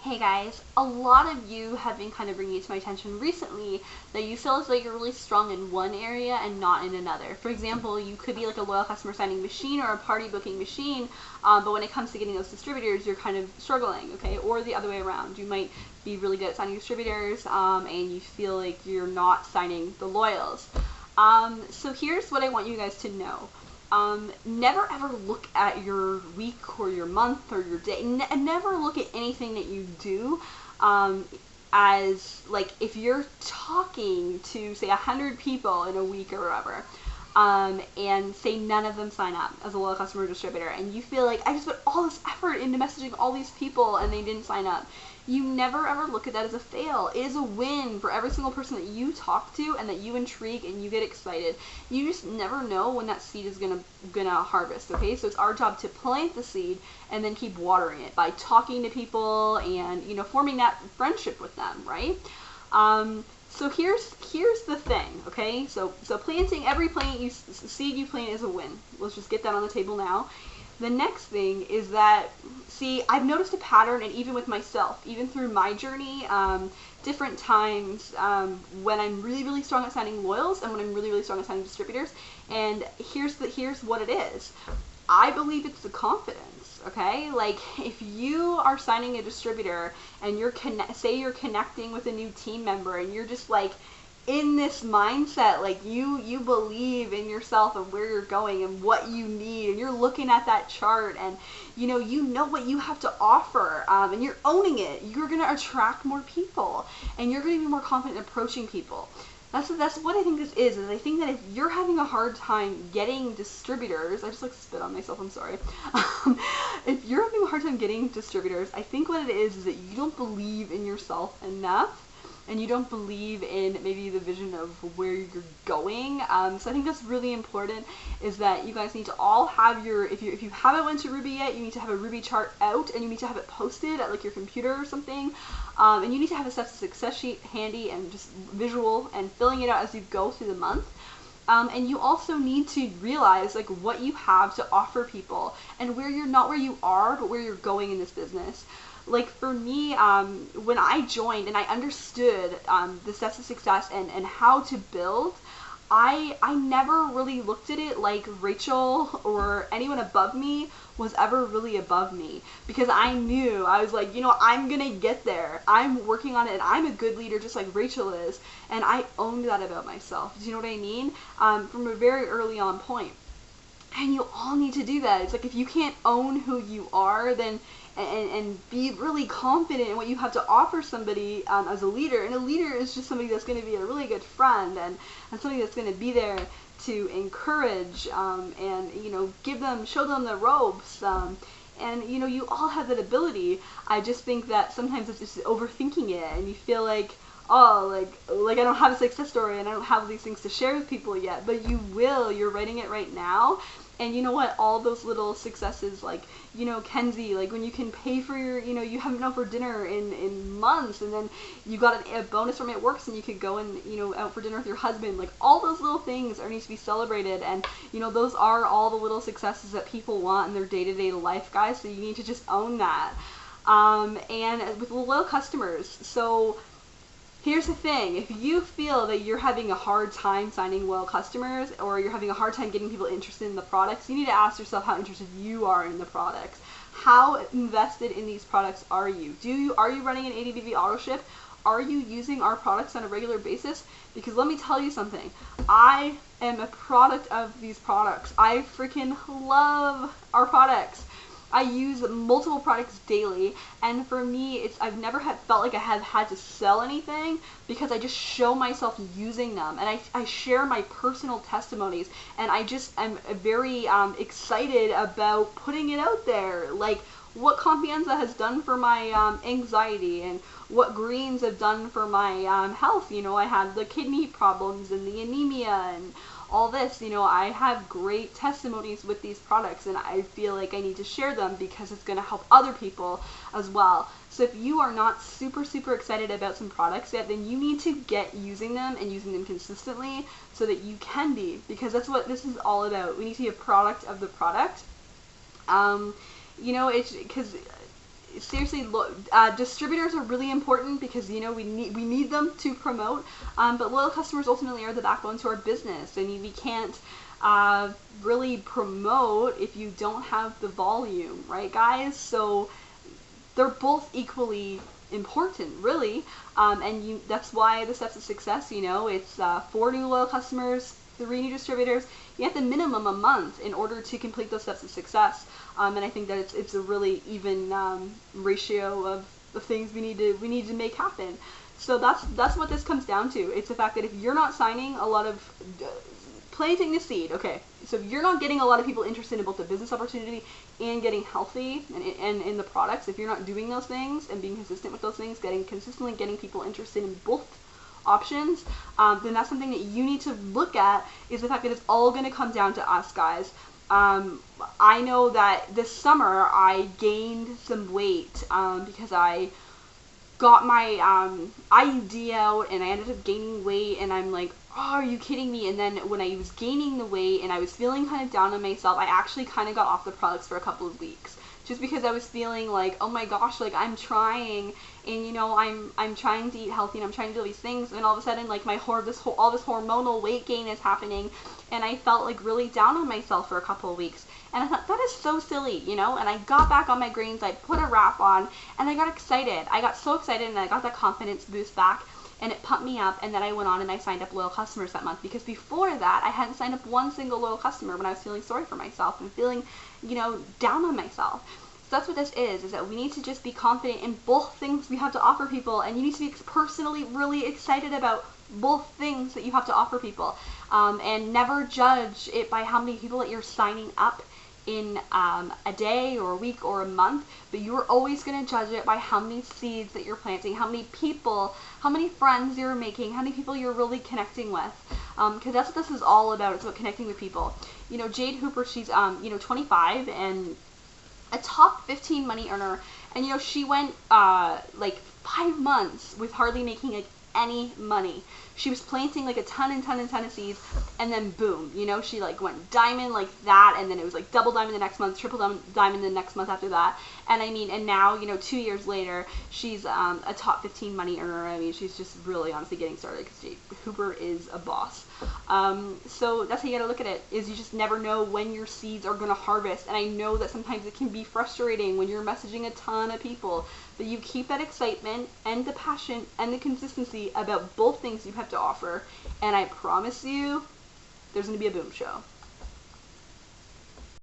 Hey guys, a lot of you have been kind of bringing it to my attention recently that you feel as though you're really strong in one area and not in another. For example, you could be like a loyal customer signing machine or a party booking machine, but when it comes to getting those distributors, you're kind of struggling, okay? Or the other way around. You might be really good at signing distributors, and you feel like you're not signing the loyals. So here's what I want you guys to know. Never ever look at your week or your month or your day, and never look at anything that you do as like if you're talking to say 100 people in a week or whatever, and say none of them sign up as a loyal customer distributor, and you feel like I just put all this effort into messaging all these people and they didn't sign up. You never ever look at that as a fail. It is a win for every single person that you talk to and that you intrigue and you get excited. You just never know when that seed is gonna harvest, okay? So it's our job to plant the seed and then keep watering it by talking to people and, you know, forming that friendship with them, right? So here's the thing, okay? So planting every seed you plant is a win. Let's just get that on the table now. The next thing is that, see, I've noticed a pattern, and even with myself, even through my journey, different times when I'm really, really strong at signing loyals and when I'm really, really strong at signing distributors. And here's what it is. I believe it's the confidence, okay? Like, if you are signing a distributor and say you're connecting with a new team member and you're just like, in this mindset, like you believe in yourself and where you're going and what you need, and you're looking at that chart and you know what you have to offer, and you're owning it, you're going to attract more people and you're going to be more confident in approaching people. That's what I think this is I think that if you're having a hard time getting distributors, I just like spit on myself, I'm sorry. If you're having a hard time getting distributors, I think what it is that you don't believe in yourself enough, and you don't believe in maybe the vision of where you're going. So I think that's really important, is that you guys need to all have if you haven't went to Ruby yet, you need to have a Ruby chart out and you need to have it posted at like your computer or something. And you need to have a steps to success sheet handy and just visual and filling it out as you go through the month. And you also need to realize like what you have to offer people and where you're not where you are, but where you're going in this business. Like for me, when I joined and I understood the steps of success and how to build, I never really looked at it like Rachel or anyone above me was ever really above me, because I knew, I was like, I'm gonna get there. I'm working on it and I'm a good leader just like Rachel is, and I owned that about myself. Do you know what I mean? From a very early on point. And you all need to do that. It's like if you can't own who you are, then and be really confident in what you have to offer somebody as a leader. And a leader is just somebody that's going to be a really good friend and somebody that's going to be there to encourage and show them the ropes. And you all have that ability. I just think that sometimes it's just overthinking it, and you feel like, oh, like I don't have a success story and I don't have these things to share with people yet. But you will. You're writing it right now. And you know what? All those little successes, like, Kenzie, like when you can pay for your, you haven't known for dinner in months, and then you got a bonus from It Works and you could go and, out for dinner with your husband. Like, all those little things need to be celebrated. And, those are all the little successes that people want in their day-to-day life, guys. So you need to just own that. And with loyal customers. So here's the thing, if you feel that you're having a hard time signing loyal customers, or you're having a hard time getting people interested in the products, you need to ask yourself how interested you are in the products. How invested in these products are you? Are you running an ADBV auto ship? Are you using our products on a regular basis? Because let me tell you something, I am a product of these products. I freaking love our products. I use multiple products daily, and for me, I've never felt like I have had to sell anything, because I just show myself using them, and I share my personal testimonies, and I'm very excited about putting it out there, like what Confianza has done for my anxiety, and what greens have done for my health. I had the kidney problems and the anemia and all this. I have great testimonies with these products, and I feel like I need to share them because it's going to help other people as well. So if you are not super, super excited about some products yet, then you need to get using them and using them consistently so that you can be, because that's what this is all about. We need to be a product of the product. It's because seriously, distributors are really important because, you know, we need them to promote, but loyal customers ultimately are the backbone to our business, and we can't really promote if you don't have the volume, right, guys? So they're both equally important, really, and that's why the steps of success, you know, it's 4 new loyal customers, 3 new distributors. You have the minimum a month in order to complete those steps of success, and I think that it's a really even ratio of the things we need to make happen. So that's what this comes down to. It's the fact that if you're not signing a lot of planting the seed, okay, so if you're not getting a lot of people interested in both the business opportunity and getting healthy and in the products, if you're not doing those things and being consistent with those things, consistently getting people interested in both options, then that's something that you need to look at, is the fact that it's all going to come down to us, guys. I know that this summer I gained some weight because I got my IUD out and I ended up gaining weight, and I'm like, oh, are you kidding me? And then when I was gaining the weight and I was feeling kind of down on myself, I actually kind of got off the products for a couple of weeks. Just because I was feeling like, oh my gosh, like I'm trying, and you know, I'm trying to eat healthy and I'm trying to do these things, and all of a sudden, like all this hormonal weight gain is happening, and I felt like really down on myself for a couple of weeks, and I thought, that is so silly, you know. And I got back on my greens, I put a wrap on, and I got excited. I got so excited, and I got that confidence boost back, and it pumped me up. And then I went on and I signed up loyal customers that month, because before that I hadn't signed up one single loyal customer when I was feeling sorry for myself and feeling, you know, down on myself. So that's what this is that we need to just be confident in both things we have to offer people, and you need to be personally really excited about both things that you have to offer people, and never judge it by how many people that you're signing up in a day or a week or a month, but you're always going to judge it by how many seeds that you're planting, how many people, how many friends you're making, how many people you're really connecting with, because that's what this is all about. It's about connecting with people. You know, Jade Hooper, she's 25 and a top 15 money earner, and you know, she went like 5 months with hardly making like any money. She was planting like a ton of seeds, and then boom, you know, she like went diamond like that, and then it was like double diamond the next month, triple diamond the next month after that. And I mean, and now, you know, 2 years later, she's a top 15 money earner. I mean, she's just really honestly getting started, because Jade Hooper is a boss. So that's how you gotta look at it, is you just never know when your seeds are gonna harvest. And I know that sometimes it can be frustrating when you're messaging a ton of people, but you keep that excitement and the passion and the consistency about both things you have to offer, and I promise you, there's gonna be a boom show.